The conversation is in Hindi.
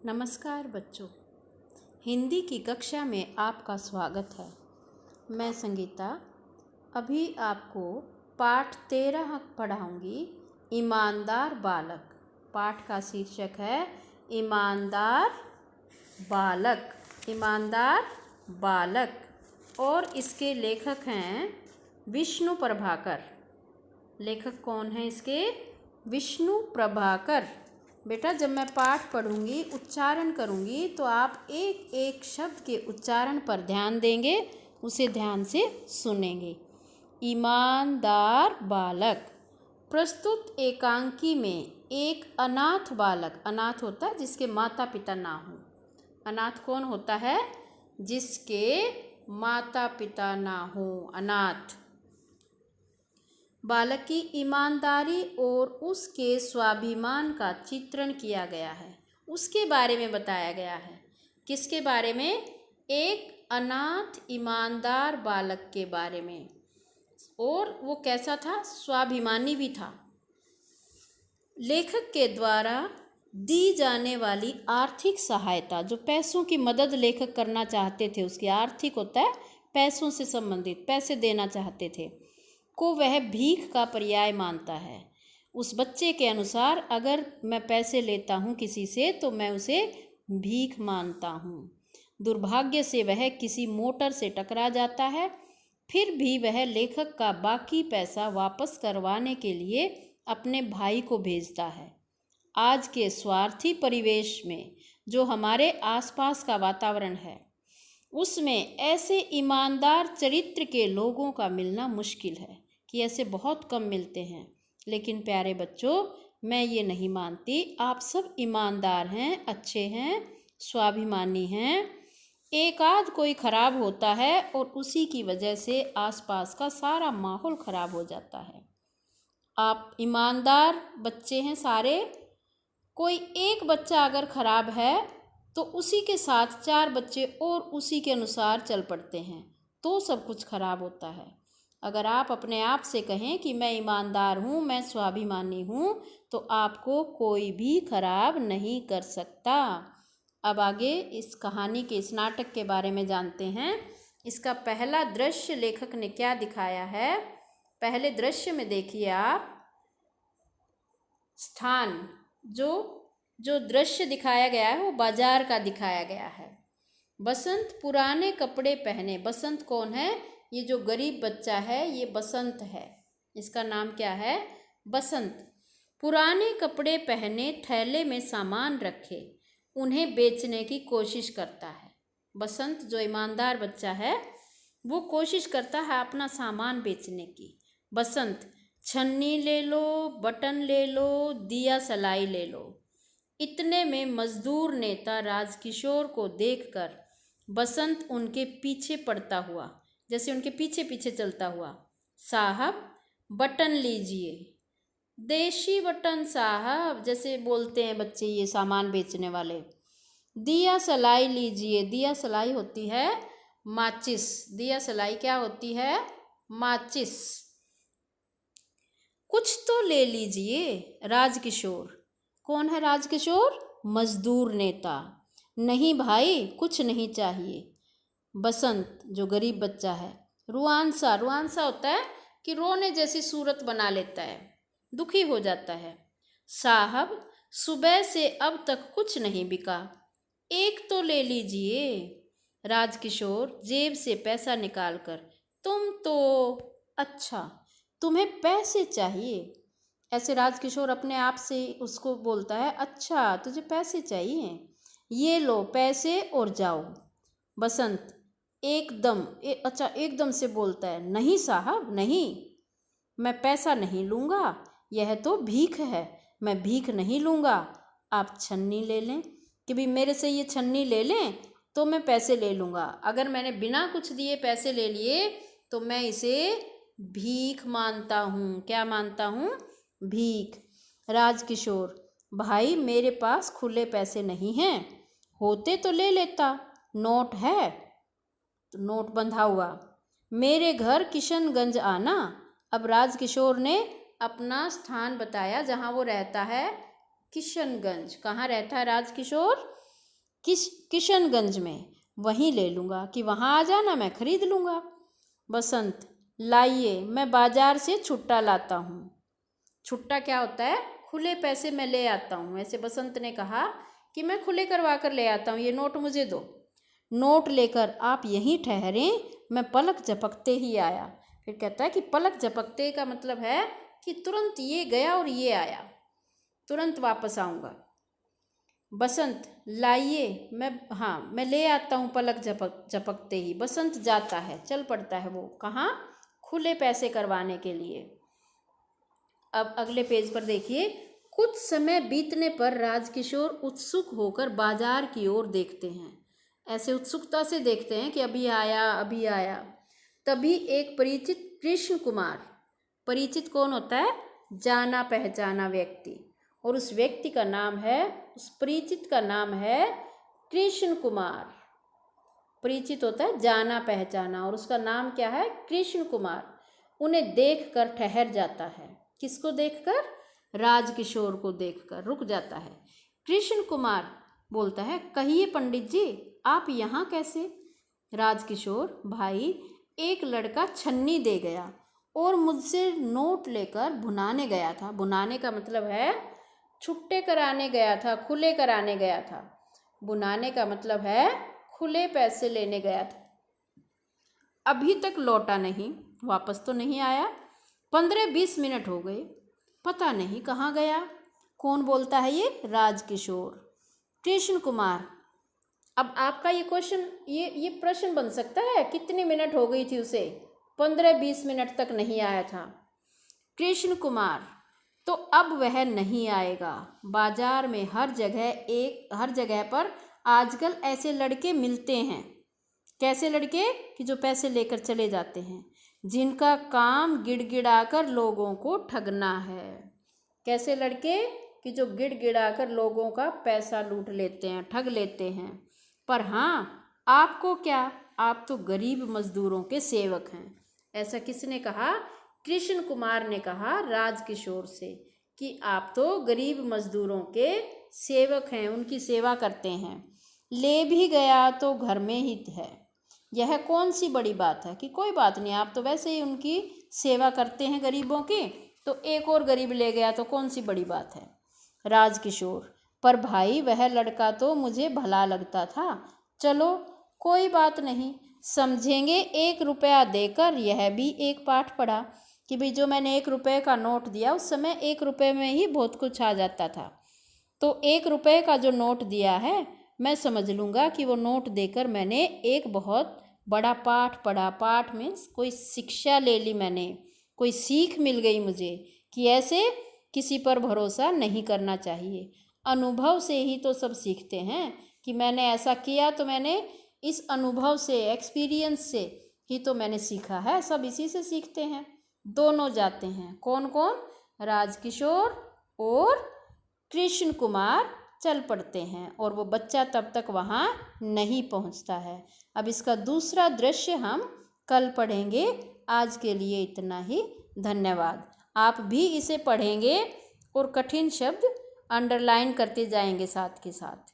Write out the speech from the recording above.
नमस्कार बच्चों, हिंदी की कक्षा में आपका स्वागत है। मैं संगीता अभी आपको पाठ 13 पढ़ाऊंगी। ईमानदार बालक। पाठ का शीर्षक है ईमानदार बालक। ईमानदार बालक और इसके लेखक हैं विष्णु प्रभाकर। लेखक कौन है इसके? विष्णु प्रभाकर। बेटा, जब मैं पाठ पढ़ूंगी, उच्चारण करूंगी, तो आप एक एक शब्द के उच्चारण पर ध्यान देंगे, उसे ध्यान से सुनेंगे। ईमानदार बालक। प्रस्तुत एकांकी में एक अनाथ बालक, अनाथ होता है जिसके माता पिता ना हो। अनाथ कौन होता है? जिसके माता पिता ना हो, अनाथ बालक की ईमानदारी और उसके स्वाभिमान का चित्रण किया गया है। उसके बारे में बताया गया है। किसके बारे में? एक अनाथ ईमानदार बालक के बारे में। और वो कैसा था? स्वाभिमानी भी था। लेखक के द्वारा दी जाने वाली आर्थिक सहायता, जो पैसों की मदद लेखक करना चाहते थे, उसकी आर्थिक होता है पैसों से संबंधित, पैसे देना चाहते थे, को वह भीख का पर्याय मानता है। उस बच्चे के अनुसार अगर मैं पैसे लेता हूँ किसी से तो मैं उसे भीख मानता हूँ। दुर्भाग्य से वह किसी मोटर से टकरा जाता है, फिर भी वह लेखक का बाकी पैसा वापस करवाने के लिए अपने भाई को भेजता है। आज के स्वार्थी परिवेश में जो हमारे आसपास का वातावरण है, उसमें ऐसे ईमानदार चरित्र के लोगों का मिलना मुश्किल है, कि ऐसे बहुत कम मिलते हैं। लेकिन प्यारे बच्चों, मैं ये नहीं मानती। आप सब ईमानदार हैं, अच्छे हैं, स्वाभिमानी हैं। एक आध कोई खराब होता है और उसी की वजह से आसपास का सारा माहौल खराब हो जाता है। आप ईमानदार बच्चे हैं सारे। कोई एक बच्चा अगर खराब है तो उसी के साथ 4 बच्चे और उसी के अनुसार चल पड़ते हैं, तो सब कुछ खराब होता है। अगर आप अपने आप से कहें कि मैं ईमानदार हूँ, मैं स्वाभिमानी हूँ, तो आपको कोई भी खराब नहीं कर सकता। अब आगे इस कहानी के, इस नाटक के बारे में जानते हैं। इसका पहला दृश्य लेखक ने क्या दिखाया है? पहले दृश्य में देखिए आप, स्थान जो दृश्य दिखाया गया है वो बाजार का दिखाया गया है। बसंत पुराने कपड़े पहने। बसंत कौन है? ये जो गरीब बच्चा है, ये बसंत है। इसका नाम क्या है? बसंत। पुराने कपड़े पहने, थैले में सामान रखे, उन्हें बेचने की कोशिश करता है। बसंत जो ईमानदार बच्चा है, वो कोशिश करता है अपना सामान बेचने की। बसंत, छन्नी ले लो, बटन ले लो, दिया सलाई ले लो। इतने में मजदूर नेता राजकिशोर को देखकर बसंत उनके पीछे पड़ता हुआ, जैसे उनके पीछे पीछे चलता हुआ, साहब बटन लीजिए। देशी बटन साहब, जैसे बोलते हैं बच्चे ये सामान बेचने वाले। दिया सलाई लीजिए। दिया सलाई होती है माचिस। दिया सलाई क्या होती है? माचिस। कुछ तो ले लीजिए। राजकिशोर। कौन है राजकिशोर? मजदूर नेता। नहीं भाई, कुछ नहीं चाहिए। बसंत जो गरीब बच्चा है, रुआंसा। रुआंसा होता है कि रोने जैसी सूरत बना लेता है, दुखी हो जाता है। साहब, सुबह से अब तक कुछ नहीं बिका, एक तो ले लीजिए। राजकिशोर जेब से पैसा निकालकर, तुम तो, अच्छा तुम्हें पैसे चाहिए। ऐसे राजकिशोर अपने आप से उसको बोलता है, अच्छा तुझे पैसे चाहिए, ये लो पैसे और जाओ। बसंत एकदम से बोलता है, नहीं साहब नहीं, मैं पैसा नहीं लूँगा, यह तो भीख है, मैं भीख नहीं लूँगा। आप छन्नी ले लें, कि भी मेरे से ये छन्नी ले लें तो मैं पैसे ले लूँगा। अगर मैंने बिना कुछ दिए पैसे ले लिए तो मैं इसे भीख मानता हूँ। क्या मानता हूँ? भीख। राजकिशोर, भाई मेरे पास खुले पैसे नहीं हैं, होते तो ले लेता, नोट है तो नोट बंधा हुआ। मेरे घर किशनगंज आना। अब राजकिशोर ने अपना स्थान बताया जहाँ वो रहता है, किशनगंज। कहाँ रहता है राजकिशोर? किशनगंज में, वहीं ले लूँगा, कि वहाँ आ जाना, मैं खरीद लूँगा। बसंत, लाइए मैं बाजार से छुट्टा लाता हूँ। छुट्टा क्या होता है? खुले पैसे मैं ले आता हूँ। ऐसे बसंत ने कहा कि मैं खुले करवा कर ले आता हूँ, ये नोट मुझे दो। नोट लेकर आप यहीं ठहरें, मैं पलक झपकते ही आया। फिर कहता है कि पलक झपकते का मतलब है कि तुरंत ये गया और ये आया, तुरंत वापस आऊँगा। बसंत, लाइए मैं ले आता हूँ पलक झपकते ही। बसंत जाता है, चल पड़ता है वो, कहाँ? खुले पैसे करवाने के लिए। अब अगले पेज पर देखिए, कुछ समय बीतने पर राजकिशोर उत्सुक होकर बाजार की ओर देखते हैं। ऐसे उत्सुकता से देखते हैं कि अभी आया अभी आया। तभी एक परिचित कृष्ण कुमार, परिचित कौन होता है? जाना पहचाना व्यक्ति, और उस व्यक्ति का नाम है, उस परिचित का नाम है कृष्ण कुमार। परिचित होता है जाना पहचाना, और उसका नाम क्या है? कृष्ण कुमार। उन्हें देखकर ठहर जाता है। किसको देखकर? राजकिशोर को देखकर रुक जाता है। कृष्ण कुमार बोलता है, कहिए पंडित जी, आप यहाँ कैसे? राजकिशोर, भाई एक लड़का छन्नी दे गया और मुझसे नोट लेकर भुनाने गया था। भुनाने का मतलब है छुट्टे कराने गया था, खुले कराने गया था। भुनाने का मतलब है खुले पैसे लेने गया था। अभी तक लौटा नहीं, वापस तो नहीं आया। 15-20 मिनट हो गए, पता नहीं कहाँ गया। कौन बोलता है ये? राजकिशोर। कृष्ण कुमार, अब आपका ये क्वेश्चन, ये प्रश्न बन सकता है, कितनी मिनट हो गई थी उसे? 15-20 मिनट तक नहीं आया था। कृष्ण कुमार, तो अब वह नहीं आएगा। बाजार में हर जगह पर आजकल ऐसे लड़के मिलते हैं। कैसे लड़के? कि जो पैसे लेकर चले जाते हैं, जिनका काम गिड़गिड़ाकर लोगों को ठगना है। कैसे लड़के? कि जो गिड़गिड़ाकर लोगों का पैसा लूट लेते हैं, ठग लेते हैं। पर हाँ, आपको क्या, आप तो गरीब मजदूरों के सेवक हैं। ऐसा किसने कहा? कृष्ण कुमार ने कहा राजकिशोर से कि आप तो गरीब मजदूरों के सेवक हैं, उनकी सेवा करते हैं। ले भी गया तो घर में ही है, यह कौन सी बड़ी बात है? कि कोई बात नहीं, आप तो वैसे ही उनकी सेवा करते हैं गरीबों की, तो एक और गरीब ले गया तो कौन सी बड़ी बात है? राजकिशोर, पर भाई वह लड़का तो मुझे भला लगता था। चलो कोई बात नहीं, समझेंगे। 1 रुपया देकर यह भी एक पाठ पढ़ा कि भाई जो मैंने 1 रुपये का नोट दिया, उस समय 1 रुपये में ही बहुत कुछ आ जाता था। तो 1 रुपये का जो नोट दिया है, मैं समझ लूँगा कि वो नोट देकर मैंने एक बहुत बड़ा पाठ पढ़ा। पाठ मीन्स कोई शिक्षा ले ली मैंने, कोई सीख मिल गई मुझे कि ऐसे किसी पर भरोसा नहीं करना चाहिए। अनुभव से ही तो सब सीखते हैं, कि मैंने ऐसा किया तो मैंने इस अनुभव से, एक्सपीरियंस से ही तो मैंने सीखा है। सब इसी से सीखते हैं। दोनों जाते हैं। कौन कौन? राजकिशोर और कृष्ण कुमार चल पड़ते हैं, और वो बच्चा तब तक वहाँ नहीं पहुँचता है। अब इसका दूसरा दृश्य हम कल पढ़ेंगे। आज के लिए इतना ही। धन्यवाद। आप भी इसे पढ़ेंगे और कठिन शब्द अंडरलाइन करते जाएंगे साथ के साथ।